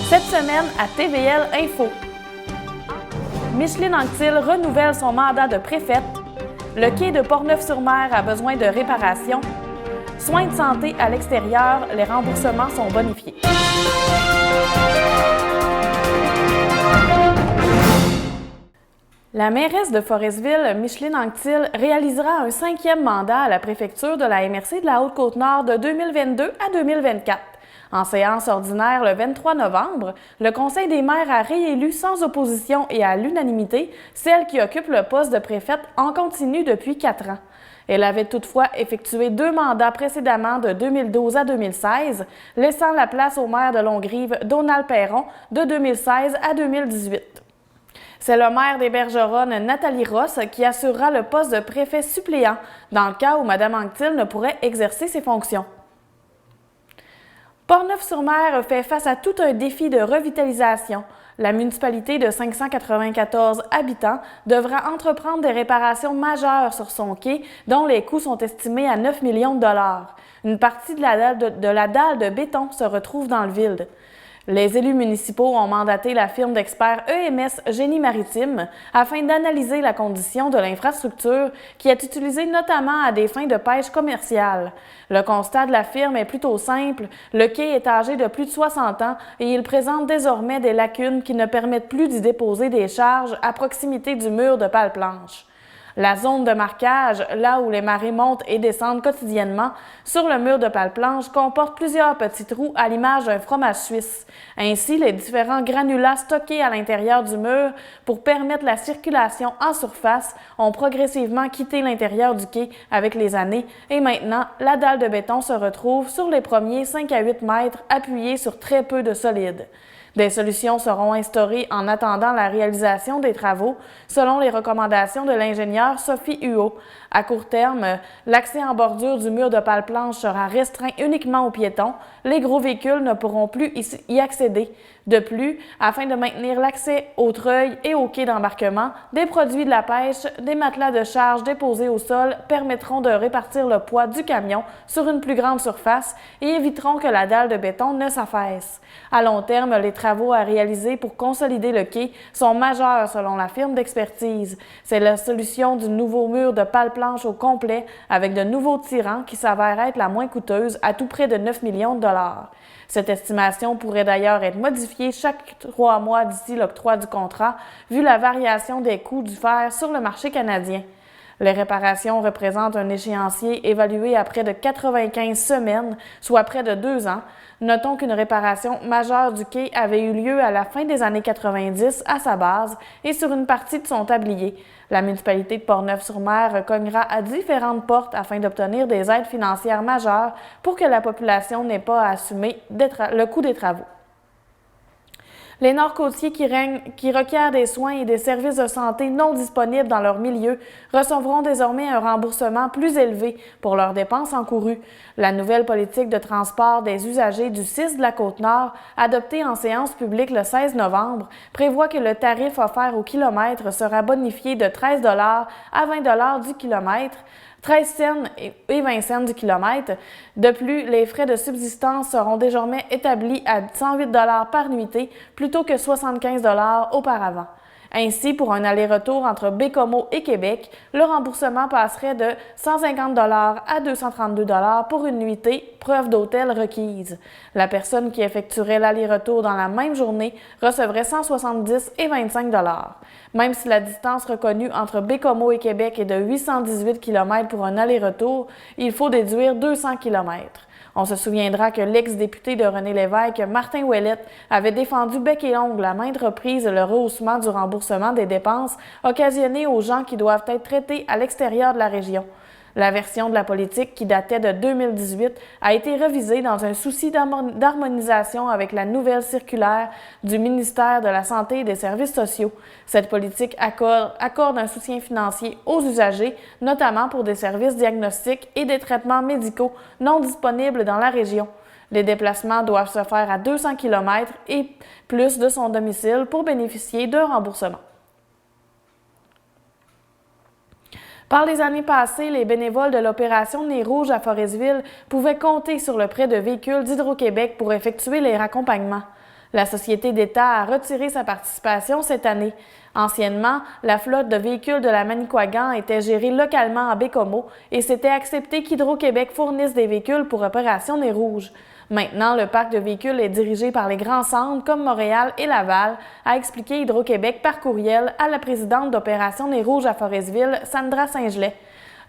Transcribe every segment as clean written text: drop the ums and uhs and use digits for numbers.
Cette semaine à TVL Info. Micheline Anctil renouvelle son mandat de préfète. Le quai de Portneuf-sur-Mer a besoin de réparation. Soins de santé à l'extérieur, les remboursements sont bonifiés. La mairesse de Forestville, Micheline Anctil, réalisera un 5e mandat à la préfecture de la MRC de la Haute-Côte-Nord de 2022 à 2024. En séance ordinaire le 23 novembre, le Conseil des maires a réélu sans opposition et à l'unanimité celle qui occupe le poste de préfète en continu depuis 4 ans. Elle avait toutefois effectué 2 mandats précédemment de 2012 à 2016, laissant la place au maire de Longrive, Donald Perron, de 2016 à 2018. C'est le maire des Bergeronnes, Nathalie Ross, qui assurera le poste de préfet suppléant dans le cas où Mme Anctil ne pourrait exercer ses fonctions. Portneuf-sur-Mer fait face à tout un défi de revitalisation. La municipalité de 594 habitants devra entreprendre des réparations majeures sur son quai, dont les coûts sont estimés à 9 millions de dollars. Une partie de la dalle de béton se retrouve dans le vide. Les élus municipaux ont mandaté la firme d'experts EMS Génie Maritime afin d'analyser la condition de l'infrastructure qui est utilisée notamment à des fins de pêche commerciale. Le constat de la firme est plutôt simple, le quai est âgé de plus de 60 ans et il présente désormais des lacunes qui ne permettent plus d'y déposer des charges à proximité du mur de pale-planche. La zone de marquage, là où les marées montent et descendent quotidiennement, sur le mur de pale-planche, comporte plusieurs petits trous à l'image d'un fromage suisse. Ainsi, les différents granulats stockés à l'intérieur du mur pour permettre la circulation en surface ont progressivement quitté l'intérieur du quai avec les années et maintenant, la dalle de béton se retrouve sur les premiers 5 à 8 mètres appuyée sur très peu de solide. Des solutions seront instaurées en attendant la réalisation des travaux, selon les recommandations de l'ingénieure Sophie Huot. À court terme, l'accès en bordure du mur de pale-planche sera restreint uniquement aux piétons. Les gros véhicules ne pourront plus y accéder. De plus, afin de maintenir l'accès au treuil et au quai d'embarquement, des produits de la pêche, des matelas de charge déposés au sol permettront de répartir le poids du camion sur une plus grande surface et éviteront que la dalle de béton ne s'affaisse. À long terme, les travaux à réaliser pour consolider le quai sont majeurs selon la firme d'expertise. C'est la solution du nouveau mur de pale-planche au complet avec de nouveaux tirants qui s'avère être la moins coûteuse à tout près de 9 millions de dollars. Cette estimation pourrait d'ailleurs être modifiée chaque 3 mois d'ici l'octroi du contrat, vu la variation des coûts du fer sur le marché canadien. Les réparations représentent un échéancier évalué à près de 95 semaines, soit près de 2 ans. Notons qu'une réparation majeure du quai avait eu lieu à la fin des années 90 à sa base et sur une partie de son tablier. La municipalité de Portneuf-sur-Mer cognera à différentes portes afin d'obtenir des aides financières majeures pour que la population n'ait pas à assumer le coût des travaux. Les Nord-Côtiers qui requièrent des soins et des services de santé non disponibles dans leur milieu recevront désormais un remboursement plus élevé pour leurs dépenses encourues. La nouvelle politique de transport des usagers du 6 de la Côte-Nord, adoptée en séance publique le 16 novembre, prévoit que le tarif offert au kilomètre sera bonifié de 13 $ à 20 $ du kilomètre, 13 cents et 20 cents du kilomètre. De plus, les frais de subsistance seront désormais établis à 108 $ par nuitée plutôt que 75 $ auparavant. Ainsi, pour un aller-retour entre Baie-Comeau et Québec, le remboursement passerait de 150 $ à 232 $ pour une nuitée, preuve d'hôtel requise. La personne qui effectuerait l'aller-retour dans la même journée recevrait 170 et 25 $. Même si la distance reconnue entre Baie-Comeau et Québec est de 818 km pour un aller-retour, il faut déduire 200 km. On se souviendra que l'ex-député de René Lévesque, Martin Ouellette, avait défendu bec et ongle à maintes reprises le rehaussement du remboursement des dépenses occasionnées aux gens qui doivent être traités à l'extérieur de la région. La version de la politique, qui datait de 2018, a été revisée dans un souci d'harmonisation avec la nouvelle circulaire du ministère de la Santé et des Services sociaux. Cette politique accorde un soutien financier aux usagers, notamment pour des services diagnostiques et des traitements médicaux non disponibles dans la région. Les déplacements doivent se faire à 200 km et plus de son domicile pour bénéficier d'un remboursement. Par les années passées, les bénévoles de l'opération Nez Rouge à Forestville pouvaient compter sur le prêt de véhicules d'Hydro-Québec pour effectuer les raccompagnements. La société d'État a retiré sa participation cette année. Anciennement, la flotte de véhicules de la Manicouagan était gérée localement à Baie-Comeau et c'était accepté qu'Hydro-Québec fournisse des véhicules pour Opération Nez Rouge. Maintenant, le parc de véhicules est dirigé par les grands centres comme Montréal et Laval, a expliqué Hydro-Québec par courriel à la présidente d'Opération Nez Rouge à Forestville, Sandra Saint-Gelais.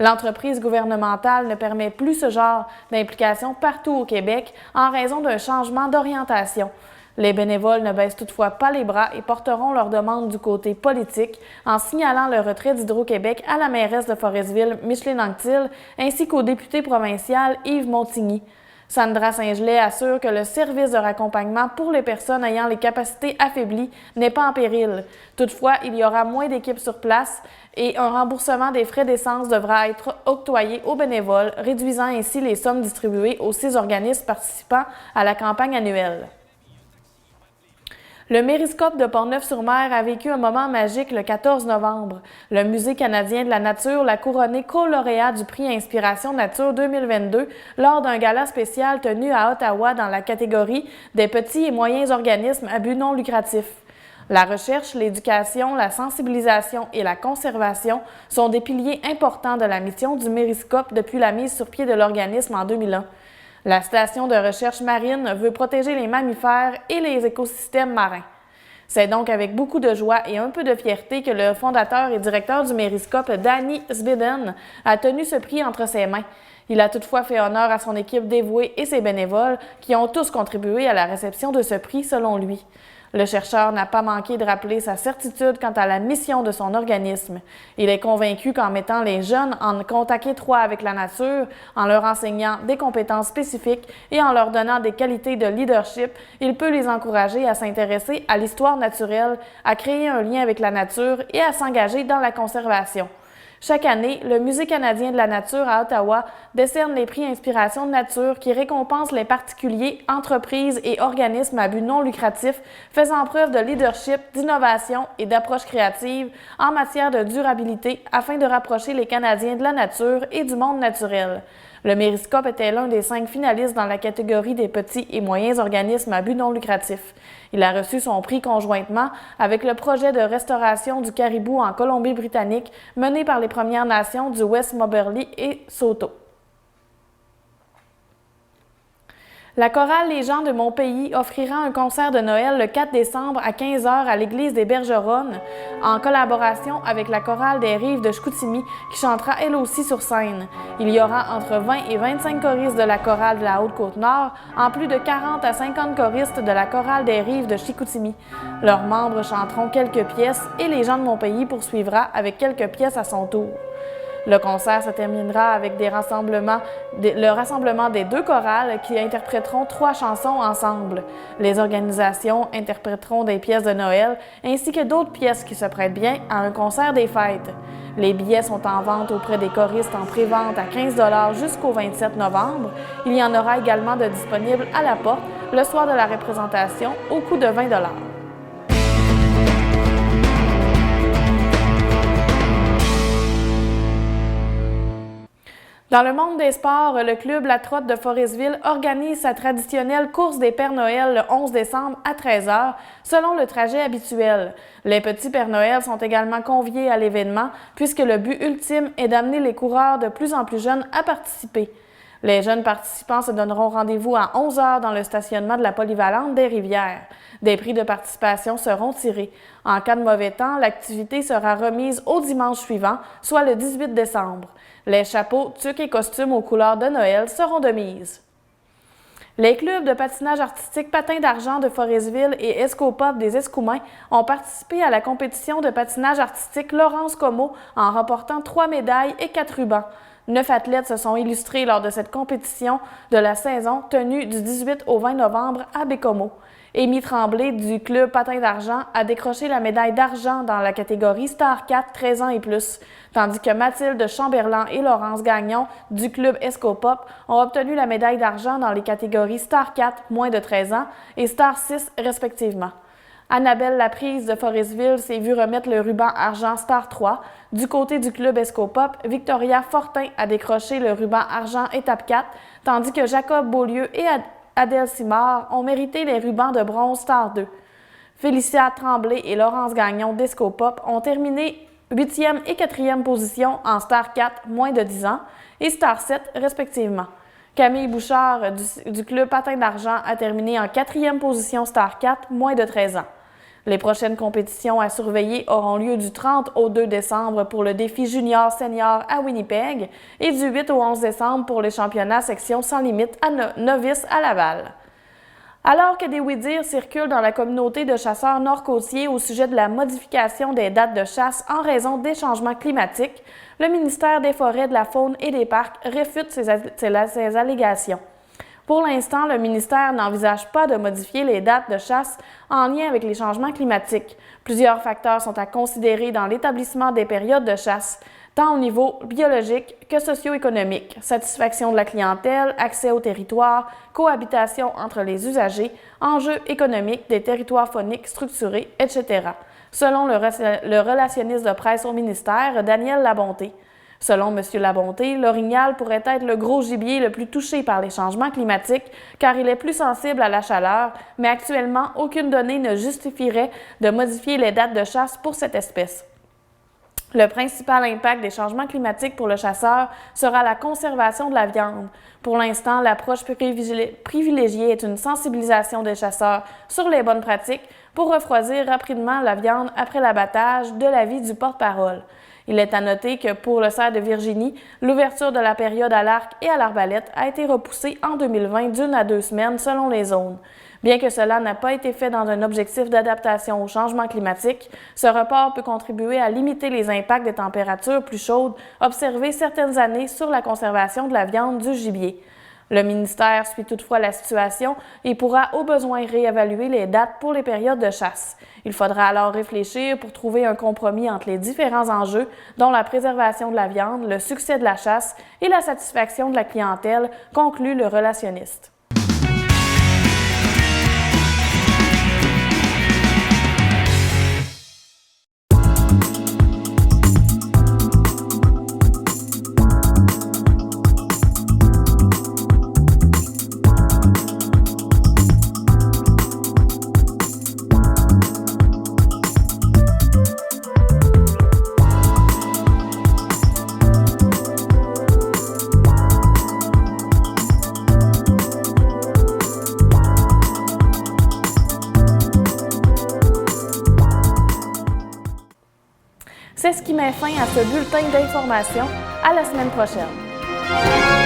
L'entreprise gouvernementale ne permet plus ce genre d'implication partout au Québec en raison d'un changement d'orientation. Les bénévoles ne baissent toutefois pas les bras et porteront leurs demandes du côté politique en signalant le retrait d'Hydro-Québec à la mairesse de Forestville, Micheline Anctil, ainsi qu'au député provincial Yves Montigny. Sandra Saint-Gelais assure que le service de raccompagnement pour les personnes ayant les capacités affaiblies n'est pas en péril. Toutefois, il y aura moins d'équipes sur place et un remboursement des frais d'essence devra être octroyé aux bénévoles, réduisant ainsi les sommes distribuées aux 6 organismes participants à la campagne annuelle. Le Mériscope de Portneuf-sur-Mer a vécu un moment magique le 14 novembre. Le Musée canadien de la nature l'a couronné co-lauréat du prix Inspiration Nature 2022 lors d'un gala spécial tenu à Ottawa dans la catégorie des petits et moyens organismes à but non lucratif. La recherche, l'éducation, la sensibilisation et la conservation sont des piliers importants de la mission du Mériscope depuis la mise sur pied de l'organisme en 2001. La station de recherche marine veut protéger les mammifères et les écosystèmes marins. C'est donc avec beaucoup de joie et un peu de fierté que le fondateur et directeur du Mériscope, Danny Zbiden, a tenu ce prix entre ses mains. Il a toutefois fait honneur à son équipe dévouée et ses bénévoles qui ont tous contribué à la réception de ce prix selon lui. Le chercheur n'a pas manqué de rappeler sa certitude quant à la mission de son organisme. Il est convaincu qu'en mettant les jeunes en contact étroit avec la nature, en leur enseignant des compétences spécifiques et en leur donnant des qualités de leadership, il peut les encourager à s'intéresser à l'histoire naturelle, à créer un lien avec la nature et à s'engager dans la conservation. Chaque année, le Musée canadien de la nature à Ottawa décerne les prix Inspiration de nature qui récompensent les particuliers, entreprises et organismes à but non lucratif faisant preuve de leadership, d'innovation et d'approche créative en matière de durabilité afin de rapprocher les Canadiens de la nature et du monde naturel. Le Mériscope était l'un des 5 finalistes dans la catégorie des petits et moyens organismes à but non lucratif. Il a reçu son prix conjointement avec le projet de restauration du caribou en Colombie-Britannique mené par les Premières Nations du West Moberly et Saulteaux. La chorale Les gens de mon pays offrira un concert de Noël le 4 décembre à 15h à l'église des Bergeronnes en collaboration avec la chorale des Rives de Chicoutimi qui chantera elle aussi sur scène. Il y aura entre 20 et 25 choristes de la chorale de la Haute-Côte-Nord, en plus de 40 à 50 choristes de la chorale des Rives de Chicoutimi. Leurs membres chanteront quelques pièces et Les gens de mon pays poursuivra avec quelques pièces à son tour. Le concert se terminera avec le rassemblement des 2 chorales qui interpréteront 3 chansons ensemble. Les organisations interpréteront des pièces de Noël ainsi que d'autres pièces qui se prêtent bien à un concert des fêtes. Les billets sont en vente auprès des choristes en pré-vente à 15 $ jusqu'au 27 novembre. Il y en aura également de disponibles à la porte le soir de la représentation au coût de 20 $. Dans le monde des sports, le club La Trotte de Forestville organise sa traditionnelle course des Pères Noël le 11 décembre à 13h, selon le trajet habituel. Les petits Pères Noël sont également conviés à l'événement, puisque le but ultime est d'amener les coureurs de plus en plus jeunes à participer. Les jeunes participants se donneront rendez-vous à 11h dans le stationnement de la polyvalente des Rivières. Des prix de participation seront tirés. En cas de mauvais temps, l'activité sera remise au dimanche suivant, soit le 18 décembre. Les chapeaux, tuques et costumes aux couleurs de Noël seront de mise. Les clubs de patinage artistique Patin d'Argent de Forestville et Escopop des Escoumins ont participé à la compétition de patinage artistique Laurence Comeau en remportant 3 médailles et 4 rubans. 9 athlètes se sont illustrés lors de cette compétition de la saison tenue du 18 au 20 novembre à Baie-Comeau. Amy Tremblay du club Patin d'Argent a décroché la médaille d'argent dans la catégorie Star 4 13 ans et plus, tandis que Mathilde Chamberlain et Laurence Gagnon du club Escopop ont obtenu la médaille d'argent dans les catégories Star 4 moins de 13 ans et Star 6 respectivement. Annabelle Laprise de Forestville s'est vue remettre le ruban argent Star 3. Du côté du club Escopop, Victoria Fortin a décroché le ruban argent étape 4, tandis que Jacob Beaulieu et Adèle Simard ont mérité les rubans de bronze Star 2. Félicia Tremblay et Laurence Gagnon d'Escopop ont terminé 8e et 4e position en Star 4 moins de 10 ans et Star 7 respectivement. Camille Bouchard du club Patin d'Argent a terminé en 4e position Star 4 moins de 13 ans. Les prochaines compétitions à surveiller auront lieu du 30 au 2 décembre pour le défi junior-senior à Winnipeg et du 8 au 11 décembre pour les championnats section sans limite à novices à Laval. Alors que des oui-dire circulent dans la communauté de chasseurs nord-côtiers au sujet de la modification des dates de chasse en raison des changements climatiques, le ministère des Forêts, de la Faune et des Parcs réfute ces allégations. Pour l'instant, le ministère n'envisage pas de modifier les dates de chasse en lien avec les changements climatiques. Plusieurs facteurs sont à considérer dans l'établissement des périodes de chasse, tant au niveau biologique que socio-économique, satisfaction de la clientèle, accès au territoire, cohabitation entre les usagers, enjeux économiques des territoires fauniques structurés, etc., selon le relationniste de presse au ministère, Daniel Labonté. Selon M. Labonté, l'orignal pourrait être le gros gibier le plus touché par les changements climatiques car il est plus sensible à la chaleur, mais actuellement, aucune donnée ne justifierait de modifier les dates de chasse pour cette espèce. Le principal impact des changements climatiques pour le chasseur sera la conservation de la viande. Pour l'instant, l'approche privilégiée est une sensibilisation des chasseurs sur les bonnes pratiques pour refroidir rapidement la viande après l'abattage, de l'avis du porte-parole. Il est à noter que pour le cerf de Virginie, l'ouverture de la période à l'arc et à l'arbalète a été repoussée en 2020 d'1 à 2 semaines selon les zones. Bien que cela n'a pas été fait dans un objectif d'adaptation au changement climatique, ce report peut contribuer à limiter les impacts des températures plus chaudes observées certaines années sur la conservation de la viande du gibier. Le ministère suit toutefois la situation et pourra au besoin réévaluer les dates pour les périodes de chasse. Il faudra alors réfléchir pour trouver un compromis entre les différents enjeux, dont la préservation de la viande, le succès de la chasse et la satisfaction de la clientèle, conclut le relationniste. C'est ce qui met fin à ce bulletin d'information. À la semaine prochaine.